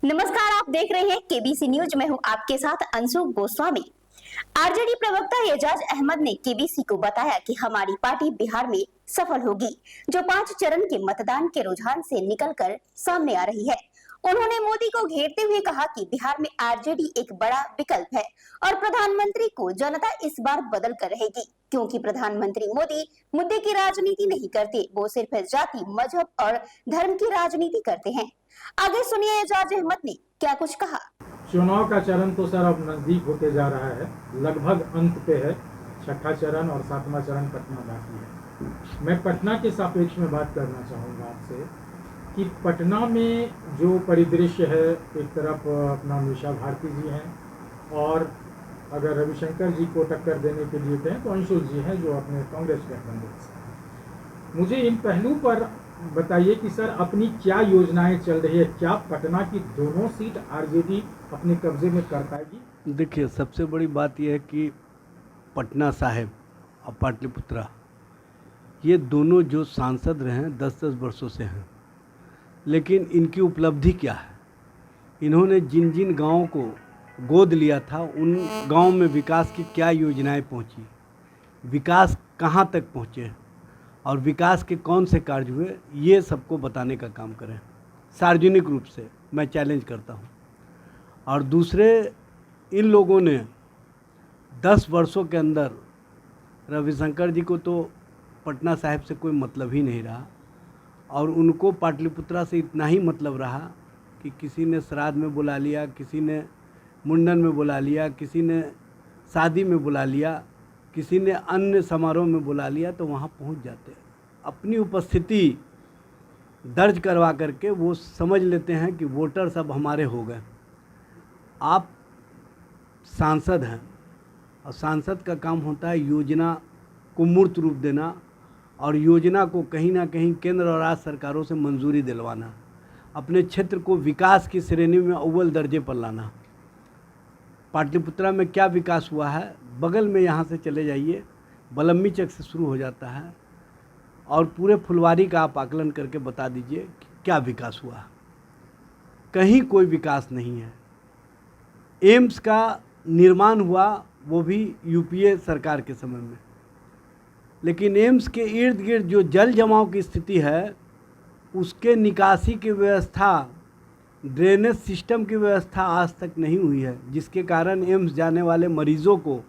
नमस्कार, आप देख रहे हैं केबीसी न्यूज। मैं हूं आपके साथ अंशु गोस्वामी। आरजेडी प्रवक्ता एजाज अहमद ने केबीसी को बताया कि हमारी पार्टी बिहार में सफल होगी, जो 5 चरण के मतदान के रुझान से निकलकर सामने आ रही है। उन्होंने मोदी को घेरते हुए कहा कि बिहार में आरजेडी एक बड़ा विकल्प है और प्रधानमंत्री को जनता इस बार बदल कर रहेगी, क्योंकि प्रधानमंत्री मोदी मुद्दे की राजनीति नहीं करते, वो सिर्फ जाति, मजहब और धर्म की राजनीति करते हैं। आगे सुनिए एजाज अहमद ने क्या कुछ कहा। चुनाव का चरण तो सर अब नजदीक होते जा रहा है, लगभग अंत पे है। छठा चरण और 7वां चरण पटना बाकी है। मैं पटना के सापेक्ष में बात करना चाहूँगा आपसे कि पटना में जो परिदृश्य है, एक तरफ अपना मीशा भारती जी हैं और अगर रविशंकर जी को टक्कर देने के लिए कहें तो अंशु जी हैं जो अपने कांग्रेस गठबंधन से हैं। मुझे इन पहलू पर बताइए कि सर अपनी क्या योजनाएं चल रही है, क्या पटना की दोनों सीट आरजेडी अपने कब्जे में कर पाएगी? देखिए, सबसे बड़ी बात यह है कि पटना साहिब और पाटलिपुत्रा ये दोनों जो सांसद रहे हैं 10-10 वर्षों से हैं, लेकिन इनकी उपलब्धि क्या है? इन्होंने जिन जिन गांवों को गोद लिया था उन गांवों में विकास की क्या योजनाएं पहुंची, विकास कहां तक पहुंचे और विकास के कौन से कार्य हुए, ये सबको बताने का काम करें सार्वजनिक रूप से। मैं चैलेंज करता हूं। और दूसरे, इन लोगों ने 10 वर्षों के अंदर रविशंकर जी को तो पटना साहिब से कोई मतलब ही नहीं रहा और उनको पाटलिपुत्रा से इतना ही मतलब रहा कि किसी ने श्राद्ध में बुला लिया, किसी ने मुंडन में बुला लिया, किसी ने शादी में बुला लिया, किसी ने अन्य समारोह में बुला लिया, तो वहाँ पहुँच जाते। अपनी उपस्थिति दर्ज करवा करके वो समझ लेते हैं कि वोटर सब हमारे हो गए। आप सांसद हैं और सांसद का काम होता है योजना को मूर्त रूप देना और योजना को कहीं ना कहीं केंद्र और राज्य सरकारों से मंजूरी दिलवाना, अपने क्षेत्र को विकास की श्रेणी में अव्वल दर्जे पर लाना। पाटलिपुत्रा में क्या विकास हुआ है? बगल में यहाँ से चले जाइए, बलम्मी चक से शुरू हो जाता है और पूरे फुलवारी का आप आकलन करके बता दीजिए कि क्या विकास हुआ। कहीं कोई विकास नहीं है। एम्स का निर्माण हुआ, वो भी यूपीए सरकार के समय में, लेकिन एम्स के इर्द गिर्द जो जल जमाव की स्थिति है, उसके निकासी की व्यवस्था, ड्रेनेज सिस्टम की व्यवस्था आज तक नहीं हुई है, जिसके कारण एम्स जाने वाले मरीजों को,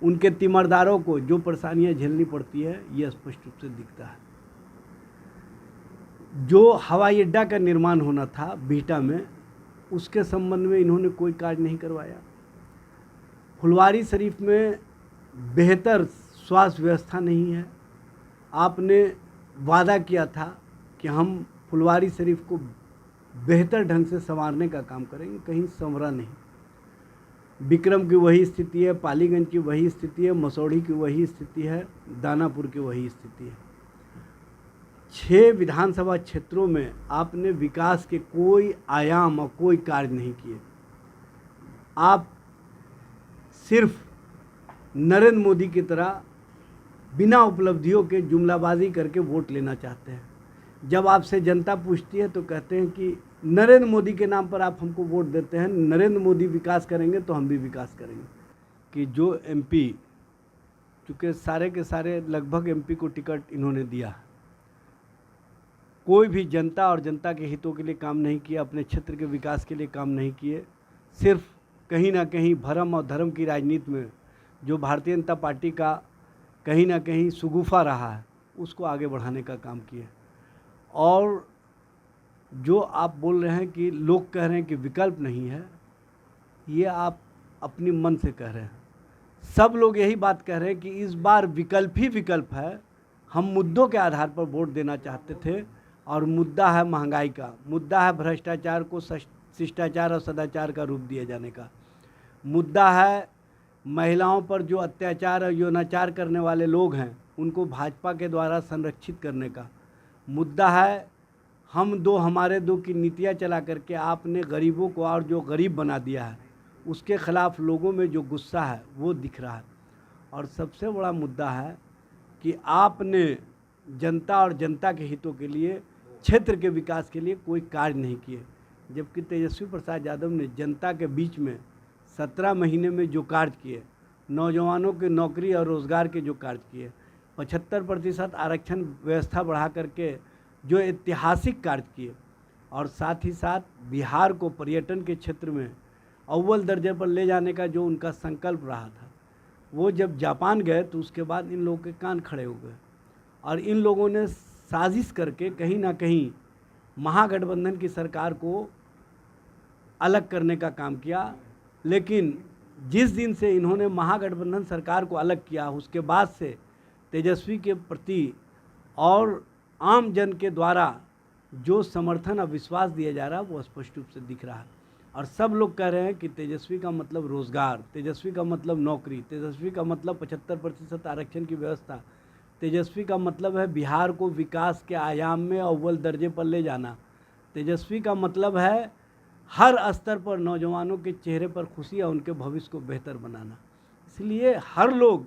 उनके तीमरदारों को जो परेशानियां झेलनी पड़ती है, ये स्पष्ट रूप से दिखता है। जो हवाई अड्डा का निर्माण होना था बिहटा में, उसके संबंध में इन्होंने कोई कार्य नहीं करवाया। फुलवारी शरीफ में बेहतर स्वास्थ्य व्यवस्था नहीं है। आपने वादा किया था कि हम फुलवारी शरीफ को बेहतर ढंग से संवारने का काम करेंगे, कहीं संवरा नहीं। विक्रम की वही स्थिति है, पालीगंज की वही स्थिति है, मसौढ़ी की वही स्थिति है, दानापुर की वही स्थिति है। 6 विधानसभा क्षेत्रों में आपने विकास के कोई आयाम और कोई कार्य नहीं किए। आप सिर्फ नरेंद्र मोदी की तरह बिना उपलब्धियों के जुमलाबाजी करके वोट लेना चाहते हैं। जब आपसे जनता पूछती है तो कहते हैं कि नरेंद्र मोदी के नाम पर आप हमको वोट देते हैं, नरेंद्र मोदी विकास करेंगे तो हम भी विकास करेंगे। कि जो एमपी, चूँकि सारे के सारे लगभग एमपी को टिकट इन्होंने दिया, कोई भी जनता और जनता के हितों के लिए काम नहीं किया, अपने क्षेत्र के विकास के लिए काम नहीं किए। सिर्फ कहीं ना कहीं भरम और धर्म की राजनीति में जो भारतीय जनता पार्टी का कहीं ना कहीं सुगुफा रहा है, उसको आगे बढ़ाने का काम किए। और जो आप बोल रहे हैं कि लोग कह रहे हैं कि विकल्प नहीं है, ये आप अपनी मन से कह रहे हैं। सब लोग यही बात कह रहे हैं कि इस बार विकल्प ही विकल्प है। हम मुद्दों के आधार पर वोट देना चाहते थे और मुद्दा है महंगाई का, मुद्दा है भ्रष्टाचार को शिष्टाचार और सदाचार का रूप दिए जाने का, मुद्दा है महिलाओं पर जो अत्याचार और यौनाचार करने वाले लोग हैं उनको भाजपा के द्वारा संरक्षित करने का, मुद्दा है हम दो हमारे दो की नीतियाँ चला करके आपने गरीबों को और जो गरीब बना दिया है, उसके ख़िलाफ़ लोगों में जो गुस्सा है वो दिख रहा है। और सबसे बड़ा मुद्दा है कि आपने जनता और जनता के हितों के लिए, क्षेत्र के विकास के लिए कोई कार्य नहीं किए। जबकि तेजस्वी प्रसाद यादव ने जनता के बीच में 17 महीने में जो कार्य किए, नौजवानों के नौकरी और रोज़गार के जो कार्य किए, 75% आरक्षण व्यवस्था बढ़ा करके जो ऐतिहासिक कार्य किए, और साथ ही साथ बिहार को पर्यटन के क्षेत्र में अव्वल दर्जे पर ले जाने का जो उनका संकल्प रहा था, वो जब जापान गए तो उसके बाद इन लोगों के कान खड़े हो गए और इन लोगों ने साजिश करके कहीं ना कहीं महागठबंधन की सरकार को अलग करने का काम किया। लेकिन जिस दिन से इन्होंने महागठबंधन सरकार को अलग किया, उसके बाद से तेजस्वी के प्रति और आम जन के द्वारा जो समर्थन और विश्वास दिया जा रहा है वो स्पष्ट रूप से दिख रहा है। और सब लोग कह रहे हैं कि तेजस्वी का मतलब रोज़गार, तेजस्वी का मतलब नौकरी, तेजस्वी का मतलब 75% आरक्षण की व्यवस्था, तेजस्वी का मतलब है बिहार को विकास के आयाम में अव्वल दर्जे पर ले जाना, तेजस्वी का मतलब है हर स्तर पर नौजवानों के चेहरे पर खुशी और उनके भविष्य को बेहतर बनाना। इसलिए हर लोग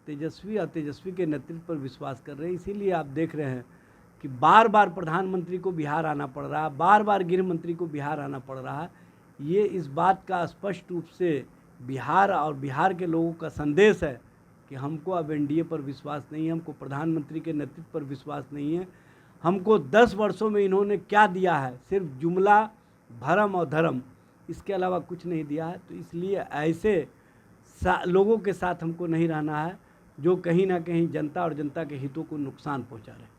तेजस्वी और तेजस्वी के नेतृत्व पर विश्वास कर रहे हैं। इसीलिए आप देख रहे हैं कि बार बार प्रधानमंत्री को बिहार आना पड़ रहा है, बार बार गृह मंत्री को बिहार आना पड़ रहा है। ये इस बात का स्पष्ट रूप से बिहार और बिहार के लोगों का संदेश है कि हमको अब एनडीए पर विश्वास नहीं है, हमको प्रधानमंत्री के नेतृत्व पर विश्वास नहीं है। हमको 10 वर्षों में इन्होंने क्या दिया है, सिर्फ जुमला, भरम और धर्म, इसके अलावा कुछ नहीं दिया है। तो इसलिए ऐसे लोगों के साथ हमको नहीं रहना है जो कहीं ना कहीं जनता और जनता के हितों को नुकसान पहुंचा रहे हैं।